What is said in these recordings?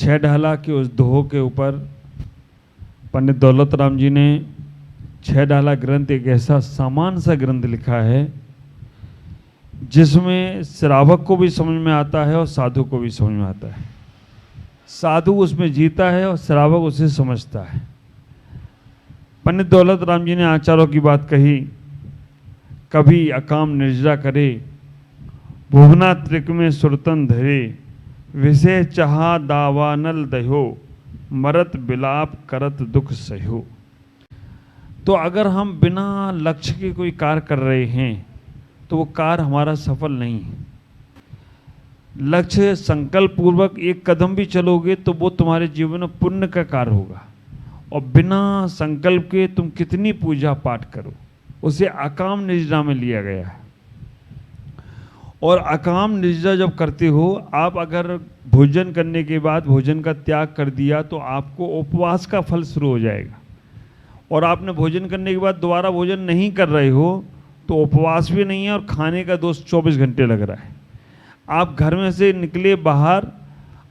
छह ढाला के उस दोहो के ऊपर पंडित दौलत राम जी ने छह ढाला ग्रंथ एक ऐसा सामान सा ग्रंथ लिखा है जिसमें श्रावक को भी समझ में आता है और साधु को भी समझ में आता है। साधु उसमें जीता है और श्रावक उसे समझता है। पंडित दौलत राम जी ने आचार्यों की बात कही, कभी अकाम निर्जरा करे, भुवना त्रिक में सुरतन धरे, विषय चाहा दावानल दहो, मरत बिलाप करत दुख सहो। तो अगर हम बिना लक्ष्य के कोई कार्य कर रहे हैं तो वो कार्य हमारा सफल नहीं है। लक्ष्य संकल्प पूर्वक एक कदम भी चलोगे तो वो तुम्हारे जीवन में पुण्य का कार्य होगा, और बिना संकल्प के तुम कितनी पूजा पाठ करो, उसे अकाम निर्जरा में लिया गया है। और अकाम निर्जरा जब करते हो, आप अगर भोजन करने के बाद भोजन का त्याग कर दिया तो आपको उपवास का फल शुरू हो जाएगा, और आपने भोजन करने के बाद दोबारा भोजन नहीं कर रहे हो तो उपवास भी नहीं है और खाने का दोष 24 घंटे लग रहा है। आप घर में से निकले बाहर,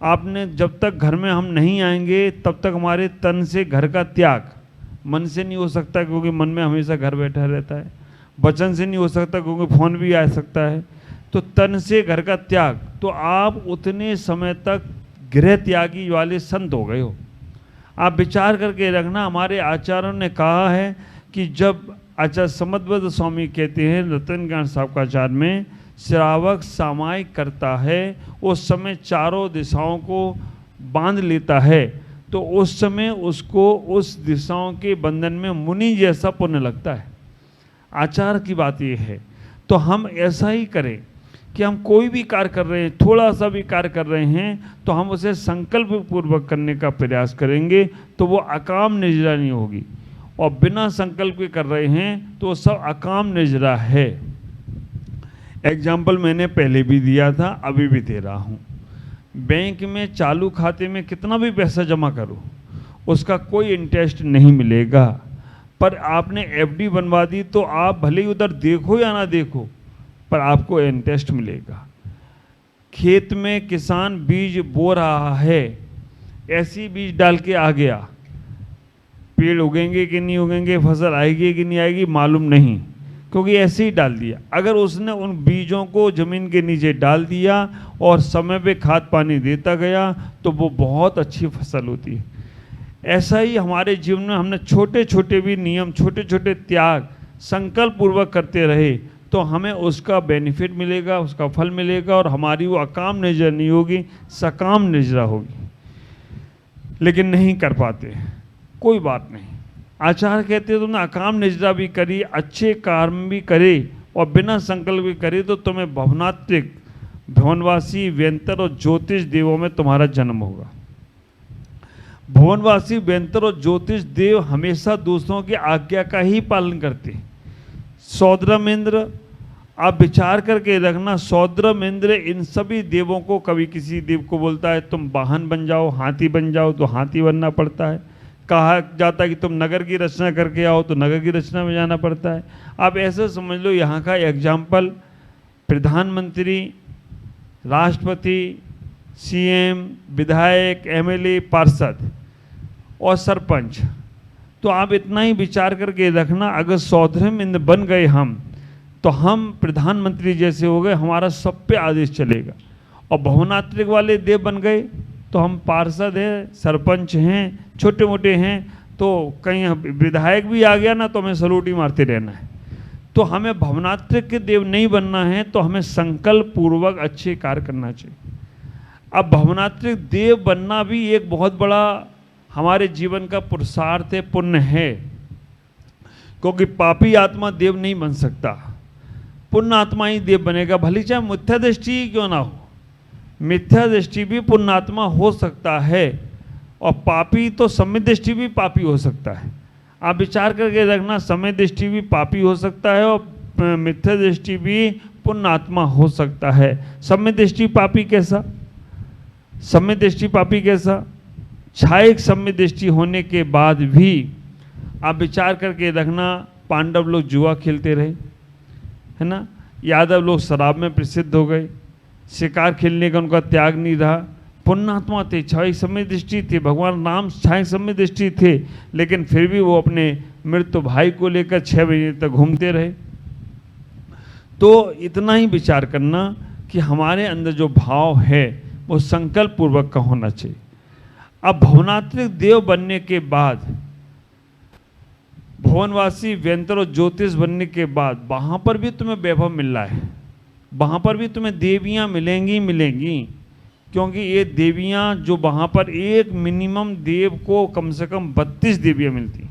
आपने जब तक घर में हम नहीं आएंगे तब तक हमारे तन से घर का त्याग मन से नहीं हो सकता, क्योंकि मन में हमेशा घर बैठा रहता है। वचन से नहीं हो सकता क्योंकि फोन भी आ सकता है। तो तन से घर का त्याग, तो आप उतने समय तक गृह त्यागी वाले संत हो गए हो। आप विचार करके रखना, हमारे आचार्यों ने कहा है कि जब आचार्य समदवत स्वामी कहते हैं रतन ज्ञान साहब का आचार्य में, श्रावक सामायिक करता है, उस समय चारों दिशाओं को बांध लेता है, तो उस समय उसको उस दिशाओं के बंधन में मुनि जैसा पुण्य लगता है। आचार की बात यह है। तो हम ऐसा ही करें कि हम कोई भी कार्य कर रहे हैं, थोड़ा सा भी कार्य कर रहे हैं, तो हम उसे संकल्प पूर्वक करने का प्रयास करेंगे तो वो अकाम निर्जरा नहीं होगी। और बिना संकल्प के कर रहे हैं तो सब अकाम निर्जरा है। एग्जाम्पल मैंने पहले भी दिया था, अभी भी दे रहा हूँ। बैंक में चालू खाते में कितना भी पैसा जमा करो, उसका कोई इंटरेस्ट नहीं मिलेगा। पर आपने एफडी बनवा दी तो आप भले ही उधर देखो या ना देखो, पर आपको इंटरेस्ट मिलेगा। खेत में किसान बीज बो रहा है, ऐसी बीज डाल के आ गया, पेड़ उगेंगे कि नहीं उगेंगे, फसल आएगी कि नहीं आएगी मालूम नहीं, क्योंकि ऐसे ही डाल दिया। अगर उसने उन बीजों को जमीन के नीचे डाल दिया और समय पे खाद पानी देता गया तो वो बहुत अच्छी फसल होती है। ऐसा ही हमारे जीवन में हमने छोटे छोटे भी नियम, छोटे छोटे त्याग संकल्प पूर्वक करते रहे तो हमें उसका बेनिफिट मिलेगा, उसका फल मिलेगा, और हमारी वो अकाम निर्जरा नहीं होगी, सकाम निर्जरा होगी। लेकिन नहीं कर पाते, कोई बात नहीं। आचार्य कहते हैं तुमने अकाम निर्जरा भी करी, अच्छे कर्म भी करे और बिना संकल्प भी करे तो तुम्हें भवनात्रिक, भुवनवासी, व्यंतर और ज्योतिष देवों में तुम्हारा जन्म होगा। भुवनवासी, व्यंतर और ज्योतिष देव हमेशा दूसरों की आज्ञा का ही पालन करते हैं। सौद्रम इंद्र, आप विचार करके रखना, सौद्रम इंद्र इन सभी देवों को, कभी किसी देव को बोलता है तुम वाहन बन जाओ, हाथी बन जाओ, तो हाथी बनना पड़ता है। कहा जाता है कि तुम नगर की रचना करके आओ, तो नगर की रचना में जाना पड़ता है। आप ऐसे समझ लो, यहाँ का एग्जाम्पल प्रधानमंत्री, राष्ट्रपति, सीएम, विधायक, एमएलए, पार्षद और सरपंच। तो आप इतना ही विचार करके रखना, अगर सौद्रम इंद्र बन गए हम तो हम प्रधानमंत्री जैसे हो गए, हमारा सब पे आदेश चलेगा। और भवनात्रिक वाले देव बन गए तो हम पार्षद हैं, सरपंच हैं, छोटे मोटे हैं, तो कहीं विधायक भी आ गया ना तो हमें सलूटी मारते रहना है। तो हमें भवनात्रिक के देव नहीं बनना है, तो हमें संकल्प पूर्वक अच्छे कार्य करना चाहिए। अब भवनात्रिक देव बनना भी एक बहुत बड़ा हमारे जीवन का पुरुषार्थ है, पुण्य है, क्योंकि पापी आत्मा देव नहीं बन सकता, पुण्य आत्मा ही देव बनेगा। भले चाहे मिथ्या दृष्टि क्यों ना हो, मिथ्या दृष्टि भी पुण्य आत्मा हो सकता है, और पापी तो सम्यक दृष्टि भी पापी हो सकता है। आप विचार करके रखना, सम्यक दृष्टि भी पापी हो सकता है और मिथ्या दृष्टि भी पुण्य आत्मा हो सकता है। सम्यक दृष्टि पापी कैसा? सम्यक दृष्टि पापी कैसा? छायक सम्यक दृष्टि होने के बाद भी आप विचार करके रखना, पांडव लोग जुआ खेलते रहे, है ना, यादव लोग शराब में प्रसिद्ध हो गए, शिकार खेलने का उनका त्याग नहीं रहा, पुण्यात्मा थे, क्षणिक समय दृष्टि थे, भगवान राम क्षणिक समय दृष्टि थे, लेकिन फिर भी वो अपने मृत्यु भाई को लेकर 6 महीने तक घूमते रहे। तो इतना ही विचार करना कि हमारे अंदर जो भाव है वो संकल्प पूर्वक का होना चाहिए। अब भवनात्रिक देव बनने के बाद, भुवनवासी व्यंतर और ज्योतिष बनने के बाद वहां पर भी तुम्हें वैभव मिल रहा है, वहां पर भी तुम्हें देवियां मिलेंगी, क्योंकि ये देवियां जो वहां पर एक मिनिमम देव को कम से कम 32 देवियां मिलती,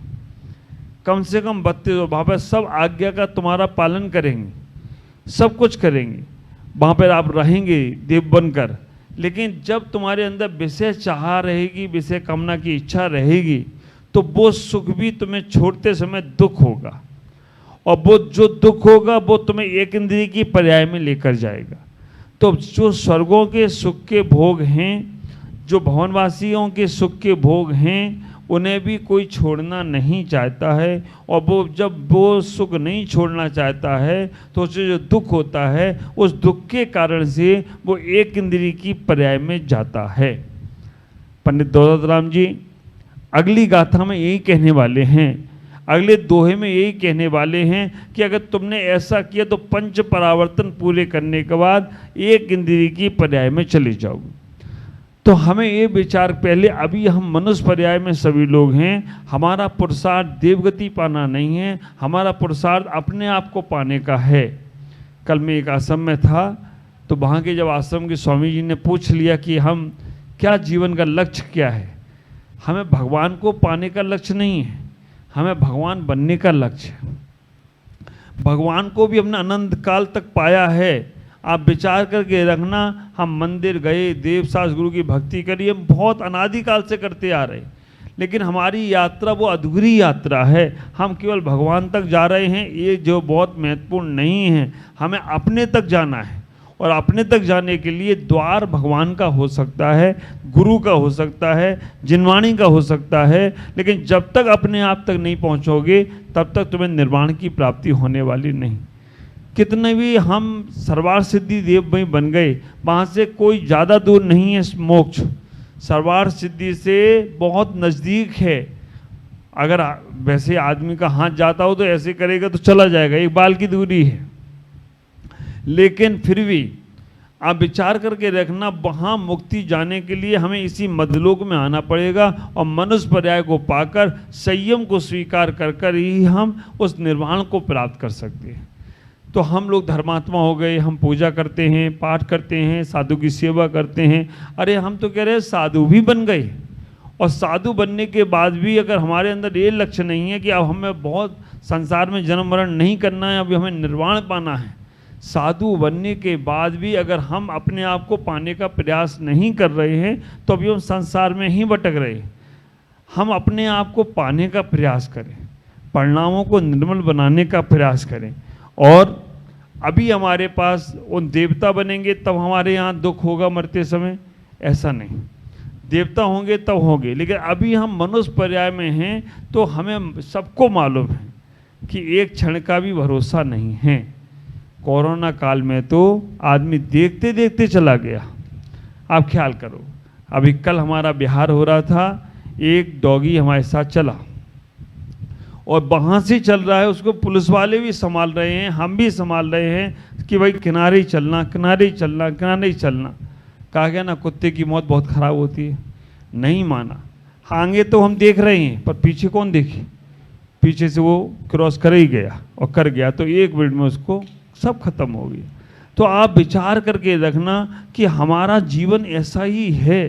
कम से कम 32, और वहां पर सब आज्ञा का तुम्हारा पालन करेंगे, सब कुछ करेंगे, वहां पर आप रहेंगे देव बनकर। लेकिन जब तुम्हारे अंदर विषय चाह रहेगी, विषय कामना की इच्छा रहेगी, तो वो सुख भी तुम्हें छोड़ते समय दुख होगा, और वो जो दुख होगा वो तुम्हें एक इंद्रिय की पर्याय में लेकर जाएगा। तो जो स्वर्गों के सुख के भोग हैं, जो भवनवासियों के सुख के भोग हैं, उन्हें भी कोई छोड़ना नहीं चाहता है, और वो जब वो सुख नहीं छोड़ना चाहता है तो उसे जो दुख होता है, उस दुख के कारण से वो एक इंद्रिय की पर्याय में जाता है। पंडित दौलत राम जी अगली गाथा में यही कहने वाले हैं, अगले दोहे में यही कहने वाले हैं कि अगर तुमने ऐसा किया तो 5 परावर्तन पूरे करने के बाद एक इंद्रिय की पर्याय में चले जाओगे। तो हमें ये विचार, पहले अभी हम मनुष्य पर्याय में सभी लोग हैं, हमारा पुरुषार्थ देवगति पाना नहीं है, हमारा पुरुषार्थ अपने आप को पाने का है। कल मैं एक आश्रम में था, तो वहाँ के जब आश्रम के स्वामी जी ने पूछ लिया कि हम क्या जीवन का लक्ष्य क्या है, हमें भगवान को पाने का लक्ष्य नहीं है, हमें भगवान बनने का लक्ष्य है। भगवान को भी हमने अनंत काल तक पाया है। आप विचार करके रखना, हम मंदिर गए, देव शास्त्र गुरु की भक्ति करी, हम बहुत अनादिकाल से करते आ रहे, लेकिन हमारी यात्रा वो अधूरी यात्रा है। हम केवल भगवान तक जा रहे हैं, ये जो बहुत महत्वपूर्ण नहीं है। हमें अपने तक जाना है, और अपने तक जाने के लिए द्वार भगवान का हो सकता है, गुरु का हो सकता है, जिनवाणी का हो सकता है, लेकिन जब तक अपने आप तक नहीं पहुंचोगे तब तक तुम्हें निर्वाण की प्राप्ति होने वाली नहीं। कितने भी हम सर्वार सिद्धि देव में बन गए, वहाँ से कोई ज़्यादा दूर नहीं है मोक्ष, सर्वार सिद्धि से बहुत नज़दीक है। अगर वैसे आदमी का हाथ जाता हो तो ऐसे करेगा तो चला जाएगा, एक बाल की दूरी है। लेकिन फिर भी आप विचार करके रखना, वहाँ मुक्ति जाने के लिए हमें इसी मध्यलोक में आना पड़ेगा, और मनुष्य पर्याय को पाकर संयम को स्वीकार कर कर ही हम उस निर्वाण को प्राप्त कर सकते हैं। तो हम लोग धर्मात्मा हो गए, हम पूजा करते हैं, पाठ करते हैं, साधु की सेवा करते हैं। अरे हम तो कह रहे हैं साधु भी बन गए, और साधु बनने के बाद भी अगर हमारे अंदर ये लक्ष्य नहीं है कि अब हमें बहुत संसार में जन्म मरण नहीं करना है, अभी हमें निर्वाण पाना है, साधु बनने के बाद भी अगर हम अपने आप को पाने का प्रयास नहीं कर रहे हैं तो अभी हम संसार में ही भटक रहे हैं। हम अपने आप को पाने का प्रयास करें, परिणामों को निर्मल बनाने का प्रयास करें। और अभी हमारे पास उन देवता बनेंगे तब हमारे यहाँ दुख होगा मरते समय, ऐसा नहीं। देवता होंगे तब होंगे, लेकिन अभी हम मनुष्य पर्याय में हैं, तो हमें सबको मालूम है कि एक क्षण का भी भरोसा नहीं है। कोरोना काल में तो आदमी देखते देखते चला गया। आप ख्याल करो, अभी कल हमारा बिहार हो रहा था, एक डॉगी हमारे साथ चला, और वहाँ से चल रहा है, उसको पुलिस वाले भी संभाल रहे हैं, हम भी संभाल रहे हैं कि भाई किनारे ही चलना, किनारे ही चलना, किनारे ही चलना। कहा गया ना कुत्ते की मौत बहुत ख़राब होती है, नहीं माना। आगे तो हम देख रहे हैं, पर पीछे कौन देखे, पीछे से वो क्रॉस कर ही गया और कर गया, तो 1 मिनट में उसको सब खत्म हो गया। तो आप विचार करके रखना कि हमारा जीवन ऐसा ही है,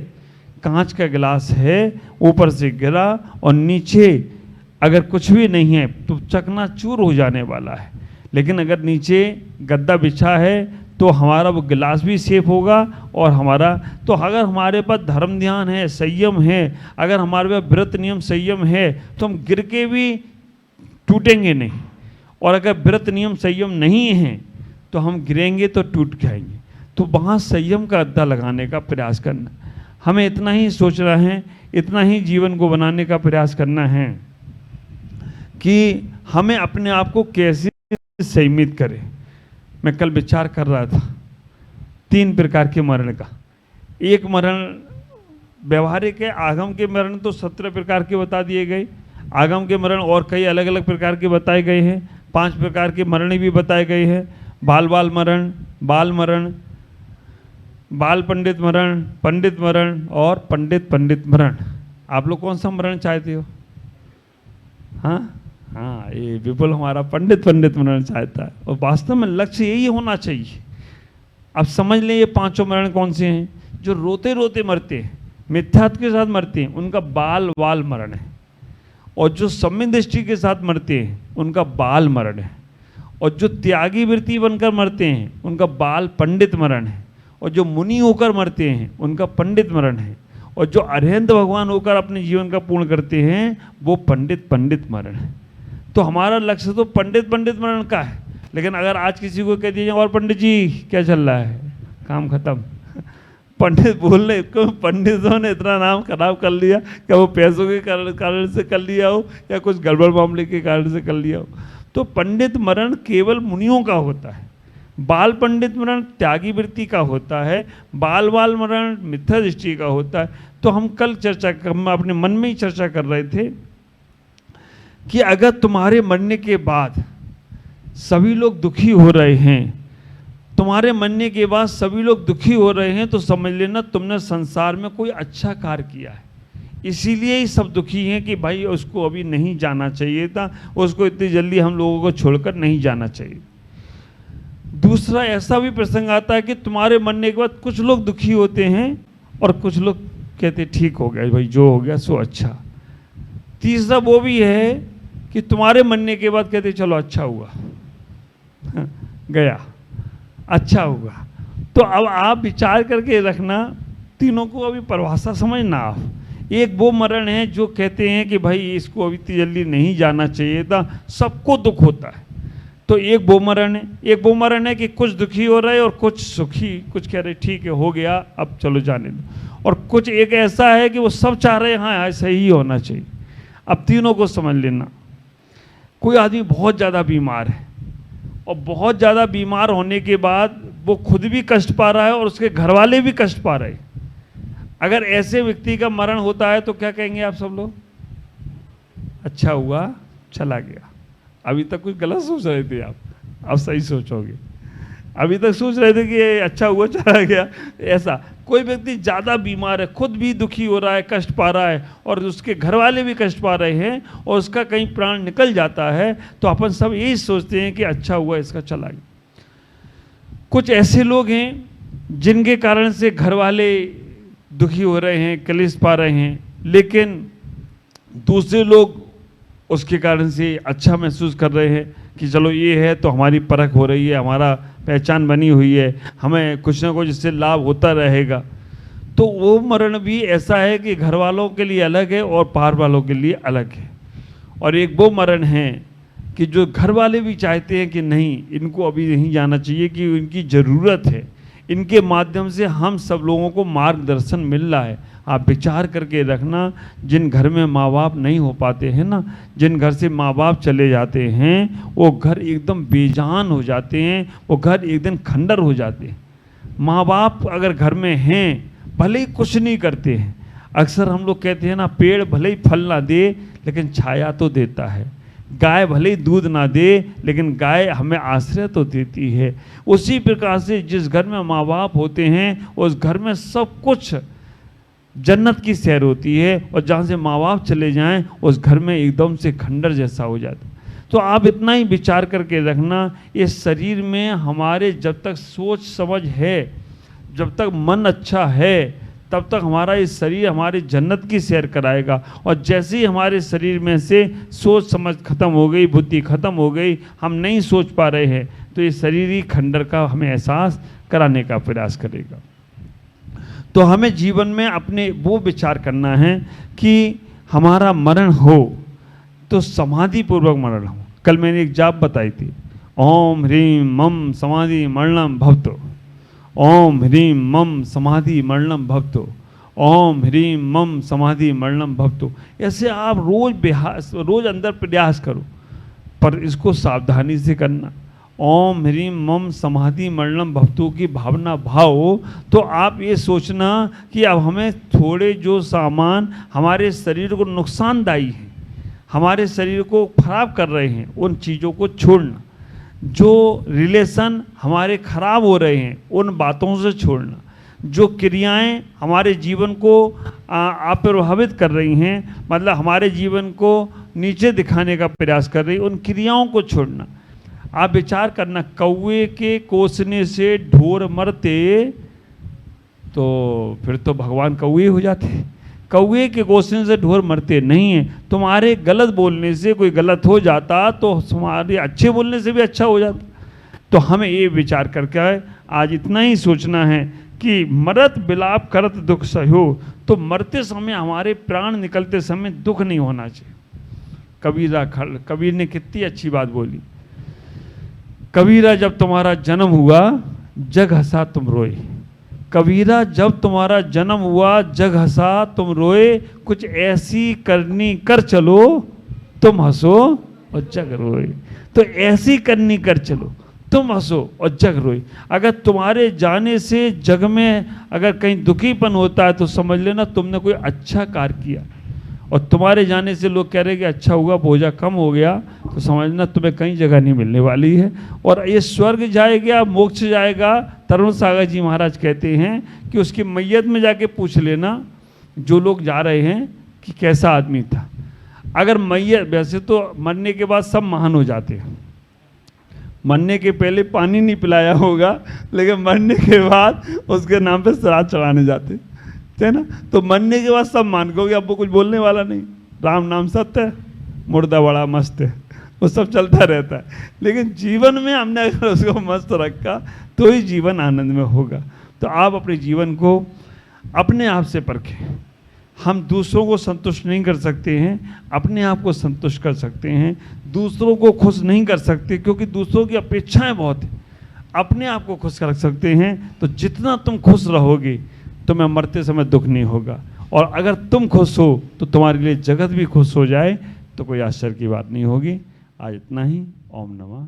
कांच का गिलास है, ऊपर से गिरा और नीचे अगर कुछ भी नहीं है तो चकनाचूर हो जाने वाला है, लेकिन अगर नीचे गद्दा बिछा है तो हमारा वो गिलास भी सेफ होगा। और हमारा तो अगर हमारे पास धर्म ध्यान है, संयम है, अगर हमारे पास व्रत नियम संयम है, तो हम गिर के भी टूटेंगे नहीं। और अगर व्रत नियम संयम नहीं है तो हम गिरेंगे तो टूट जाएंगे। तो वहाँ संयम का अड्डा लगाने का प्रयास करना, हमें इतना ही सोचना है, इतना ही जीवन को बनाने का प्रयास करना है कि हमें अपने आप को कैसे संयमित करें। मैं कल विचार कर रहा था 3 प्रकार के मरण का। एक मरण व्यवहारिक है। आगम के मरण तो 17 प्रकार के बता दिए गए, आगम के मरण और कई अलग अलग प्रकार के बताए गए हैं। 5 प्रकार के मरण भी बताए गए हैं, बाल बाल मरण, बाल मरण, बाल पंडित मरण, पंडित मरण और पंडित पंडित मरण। आप लोग कौन सा मरण चाहते हो? हाँ हाँ, ये विपुल हमारा पंडित पंडित मरण चाहता है, और वास्तव में लक्ष्य यही होना चाहिए। अब समझ लें ये 5 मरण कौन से हैं। जो रोते रोते मरते हैं, मिथ्यात्व के साथ मरते हैं, उनका बाल वाल मरण है। और जो सम्यक दृष्टि के साथ मरते हैं, उनका बाल मरण है। और जो त्यागी वृत्ति बनकर मरते हैं, उनका बाल पंडित मरण है। और जो मुनि होकर मरते हैं, उनका पंडित मरण है। और जो अरहंत भगवान होकर अपने जीवन का पूर्ण करते हैं, वो पंडित पंडित मरण है। तो हमारा लक्ष्य तो पंडित पंडित मरण का है। लेकिन अगर आज किसी को कह दीजिए, और पंडित जी क्या चल रहा है, काम खत्म, पंडित बोल रहे, पंडितों ने इतना नाम खराब कर लिया, क्या वो पैसों के कारण से कर लिया हो या कुछ गड़बड़ मामले के कारण से कर लिया हो। तो पंडित मरण केवल मुनियों का होता है, बाल पंडित मरण त्यागी वृत्ति का होता है, बाल बाल मरण मिथ्या दृष्टि का होता है। तो हम कल हम अपने मन में ही चर्चा कर रहे थे कि अगर तुम्हारे मरने के बाद सभी लोग दुखी हो रहे हैं, तुम्हारे मरने के बाद सभी लोग दुखी हो रहे हैं, तो समझ लेना तुमने संसार में कोई अच्छा कार्य किया है। इसीलिए ही सब दुखी हैं कि भाई उसको अभी नहीं जाना चाहिए था, उसको इतनी जल्दी हम लोगों को छोड़कर नहीं जाना चाहिए। दूसरा ऐसा भी प्रसंग आता है कि तुम्हारे मरने के बाद कुछ लोग दुखी होते हैं और कुछ लोग कहते ठीक हो गया भाई, जो हो गया सो अच्छा। तीसरा वो भी है कि तुम्हारे मरने के बाद कहते चलो अच्छा हुआ, गया, अच्छा हुआ। तो अब आप विचार करके रखना, तीनों को अभी परिभाषा समझना आप। एक वो मरण है जो कहते हैं कि भाई इसको अभी इतनी जल्दी नहीं जाना चाहिए था, सबको दुख होता है। तो एक वो मरण है, एक वो मरण है कि कुछ दुखी हो रहे और कुछ सुखी, कुछ कह रहे ठीक है हो गया अब चलो जाने दो। और कुछ एक ऐसा है कि वो सब चाह रहे हैं हाँ ऐसा ही होना चाहिए। अब तीनों को समझ लेना। कोई आदमी बहुत ज़्यादा बीमार है और बहुत ज़्यादा बीमार होने के बाद वो खुद भी कष्ट पा रहा है और उसके घर वाले भी कष्ट पा रहे हैं। अगर ऐसे व्यक्ति का मरण होता है तो क्या कहेंगे आप सब लोग? अच्छा हुआ चला गया। अभी तक कुछ गलत सोच रहे थे आप, अब सही सोचोगे। अभी तक सोच रहे थे कि अच्छा हुआ चला गया। ऐसा कोई व्यक्ति ज़्यादा बीमार है, खुद भी दुखी हो रहा है, कष्ट पा रहा है और उसके घर वाले भी कष्ट पा रहे हैं और उसका कहीं प्राण निकल जाता है, तो अपन सब यही सोचते हैं कि अच्छा हुआ इसका चला गया। कुछ ऐसे लोग हैं जिनके कारण से घर वाले दुखी हो रहे हैं, कलेश पा रहे हैं, लेकिन दूसरे लोग उसके कारण से अच्छा महसूस कर रहे हैं कि चलो ये है तो हमारी परख हो रही है, हमारा पहचान बनी हुई है, हमें कुछ ना कुछ इससे लाभ होता रहेगा। तो वो मरण भी ऐसा है कि घर वालों के लिए अलग है और बाहर वालों के लिए अलग है। और एक वो मरण है कि जो घर वाले भी चाहते हैं कि नहीं इनको अभी नहीं जाना चाहिए, कि इनकी ज़रूरत है, इनके माध्यम से हम सब लोगों को मार्गदर्शन मिल रहा है। आप विचार करके रखना, जिन घर में माँ बाप नहीं हो पाते हैं ना, जिन घर से माँ बाप चले जाते हैं, वो घर एकदम बेजान हो जाते हैं, वो घर एक दिन खंडर हो जाते हैं। माँ बाप अगर घर में हैं, भले ही कुछ नहीं करते हैं, अक्सर हम लोग कहते हैं ना, पेड़ भले ही फल ना दे लेकिन छाया तो देता है, गाय भले ही दूध ना दे लेकिन गाय हमें आश्रय तो देती है। उसी प्रकार से जिस घर में माँ बाप होते हैं उस घर में सब कुछ जन्नत की सैर होती है, और जहाँ से माँ बाप चले जाएं उस घर में एकदम से खंडर जैसा हो जाता है। तो आप इतना ही विचार करके रखना, इस शरीर में हमारे जब तक सोच समझ है, जब तक मन अच्छा है, तब तक हमारा इस शरीर हमारी जन्नत की सैर कराएगा। और जैसे ही हमारे शरीर में से सोच समझ खत्म हो गई, बुद्धि खत्म हो गई, हम नहीं सोच पा रहे हैं, तो ये शरीर ही खंडर का हमें एहसास कराने का प्रयास करेगा। तो हमें जीवन में अपने वो विचार करना है कि हमारा मरण हो तो समाधि पूर्वक मरण हो। कल मैंने एक जाप बताई थी, ओम ह्रीम मम समाधि मरणम भवतो, ओम ह्रीम मम समाधि मरणम भवतो, ओम ह्रीम मम समाधि मरणम भवतो। ऐसे आप रोज अंदर प्रयास करो, पर इसको सावधानी से करना। ओम ह्रीम मम समाधि मरणम भवतु की भावना भाव, तो आप ये सोचना कि अब हमें थोड़े जो सामान हमारे शरीर को नुकसानदायी हैं, हमारे शरीर को खराब कर रहे हैं, उन चीज़ों को छोड़ना। जो रिलेशन हमारे खराब हो रहे हैं उन बातों से छोड़ना। जो क्रियाएं हमारे जीवन को अप्रभावित कर रही हैं, मतलब हमारे जीवन को नीचे दिखाने का प्रयास कर रही, उन क्रियाओं को छोड़ना। आप विचार करना, कौवे के कोसने से ढोर मरते तो फिर तो भगवान कौवे हो जाते। कौवे के कोसने से ढोर मरते नहीं हैं। तुम्हारे गलत बोलने से कोई गलत हो जाता तो तुम्हारे अच्छे बोलने से भी अच्छा हो जाता। तो हमें ये विचार करके आज इतना ही सोचना है कि मरत विलाप करत दुख सहो, तो मरते समय हमारे प्राण निकलते समय दुख नहीं होना चाहिए। कबीर ने कितनी अच्छी बात बोली, कबीरा जब तुम्हारा जन्म हुआ जग हंसा तुम रोए। कबीरा जब तुम्हारा जन्म हुआ जग हंसा तुम रोए, कुछ ऐसी करनी कर चलो तुम हंसो और जग रोए। तो ऐसी करनी कर चलो तुम हंसो और जग रोए। अगर तुम्हारे जाने से जग में अगर कहीं दुखीपन होता है तो समझ लेना तुमने कोई अच्छा कार्य किया, और तुम्हारे जाने से लोग कह रहे हैं कि अच्छा हुआ बोझा कम हो गया, तो समझना तुम्हें कहीं जगह नहीं मिलने वाली है। और ये स्वर्ग जाएगा मोक्ष जाएगा। तरुण सागर जी महाराज कहते हैं कि उसकी मैयत में जाके पूछ लेना जो लोग जा रहे हैं कि कैसा आदमी था। अगर मैयत, वैसे तो मरने के बाद सब महान हो जाते हैं, मरने के पहले पानी नहीं पिलाया होगा, लेकिन मरने के बाद उसके नाम पे श्राद्ध चढ़ाने जाते है ना। तो मरने के बाद सब मान गए, अब वो कुछ बोलने वाला नहीं, राम नाम सत्य है, मुर्दा बड़ा मस्त है, वो सब चलता रहता है। लेकिन जीवन में हमने अगर उसको मस्त रखा तो ही जीवन आनंद में होगा। तो आप अपने जीवन को अपने आप से परखें। हम दूसरों को संतुष्ट नहीं कर सकते हैं, अपने आप को संतुष्ट कर सकते हैं। दूसरों को खुश नहीं कर सकते क्योंकि दूसरों की अपेक्षाएं बहुत हैं। अपने आप को खुश कर सकते हैं। तो जितना तुम खुश रहोगे तुम्हें मरते समय दुख नहीं होगा, और अगर तुम खुश हो तो तुम्हारे लिए जगत भी खुश हो जाए तो कोई आश्चर्य की बात नहीं होगी। आज इतना ही। ओम नमः।